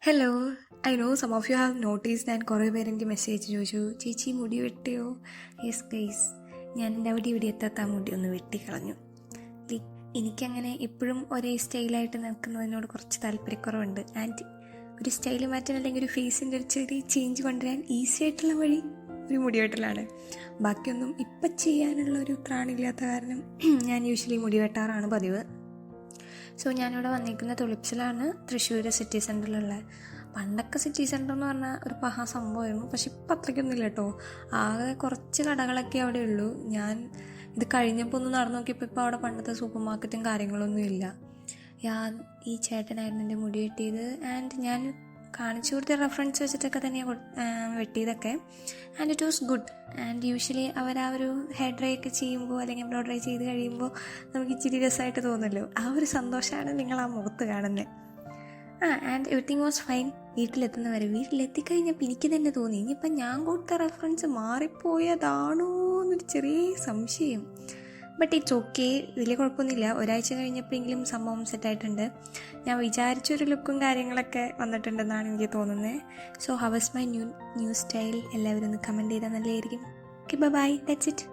Hello. I know some of you have noticed and കുറേ പേര് എനിക്ക് മെസ്സേജ് ചോദിച്ചു, ചേച്ചി മുടി വെട്ടിയോ? യെസ് ഗൈസ്, ഞാൻ എൻ്റെ അവിടെ എത്താത്ത ആ മുടി ഒന്ന് വെട്ടിക്കളഞ്ഞു. എനിക്കങ്ങനെ എപ്പോഴും ഒരേ സ്റ്റൈലായിട്ട് നിൽക്കുന്നതിനോട് കുറച്ച് താല്പര്യക്കുറവുണ്ട്. ആൻഡ് ഒരു സ്റ്റൈൽ മാറ്റാൻ അല്ലെങ്കിൽ ഒരു ഫേസിൻ്റെ ഒരു ചെറിയ ചേഞ്ച് കൊണ്ടുവരാൻ ഈസി ആയിട്ടുള്ള വഴി ഒരു മുടി വെട്ടലാണ്. ബാക്കിയൊന്നും ഇപ്പം ചെയ്യാനുള്ള ഒരു ത്രാണില്ലാത്ത കാരണം ഞാൻ യൂഷ്വലി മുടി വെട്ടാറാണ് പതിവ്. സോ ഞാനിവിടെ വന്നിരിക്കുന്ന തുളിപ്സിലാണ്, തൃശ്ശൂർ സിറ്റി സെൻറ്ററിലുള്ള. പണ്ടൊക്കെ സിറ്റി സെൻറ്റർ എന്ന് പറഞ്ഞാൽ ഒരു സംഭവമായിരുന്നു. പക്ഷെ ഇപ്പം അത്രയ്ക്കൊന്നും ഇല്ല കേട്ടോ. ആകെ കുറച്ച് കടകളൊക്കെ അവിടെ ഉള്ളൂ. ഞാൻ ഇത് കഴിഞ്ഞപ്പോൾ ഒന്ന് നടന്നു നോക്കിയപ്പോൾ ഇപ്പോൾ അവിടെ പണ്ടത്തെ സൂപ്പർ മാർക്കറ്റും കാര്യങ്ങളൊന്നും ഇല്ല. ഈ ചേട്ടനായിരുന്നു എൻ്റെ മുടി വെട്ടിയത്. ആൻഡ് ഞാൻ കാണിച്ചു കൊടുത്ത റെഫറൻസ് വെച്ചിട്ടൊക്കെ തന്നെയാണ് വെട്ടിയതൊക്കെ. And it was good. And usually അവർ ആ ഒരു ഹെയർ ഡ്രൈ ഒക്കെ ചെയ്യുമ്പോൾ അല്ലെങ്കിൽ ബ്ലോ ഡ്രൈ ചെയ്ത് കഴിയുമ്പോൾ നമുക്ക് ഇച്ചിരി രസമായിട്ട് തോന്നുമല്ലോ. ആ ഒരു സന്തോഷമാണ് നിങ്ങൾ ആ മുഖത്ത് കാണുന്നത്. And everything was fine. വീട്ടിലെത്തിക്കഴിഞ്ഞപ്പോൾ എനിക്ക് തന്നെ തോന്നി ഇനിയിപ്പം ഞാൻ കൊടുത്ത റെഫറൻസ് മാറിപ്പോയതാണോ എന്നൊരു ചെറിയ സംശയം. ബട്ട് ഇറ്റ്സ് ഓക്കെ, വലിയ കുഴപ്പമൊന്നുമില്ല. ഒരാഴ്ച കഴിഞ്ഞപ്പോഴെങ്കിലും സംഭവം സെറ്റായിട്ടുണ്ട്. ഞാൻ വിചാരിച്ചൊരു ലുക്കും കാര്യങ്ങളൊക്കെ വന്നിട്ടുണ്ടെന്നാണ് എനിക്ക് തോന്നുന്നത്. So how was my new style? എല്ലാവരും ഒന്ന് കമൻറ്റ് ചെയ്താൽ നല്ലതായിരിക്കും. Okay, bye, that's it.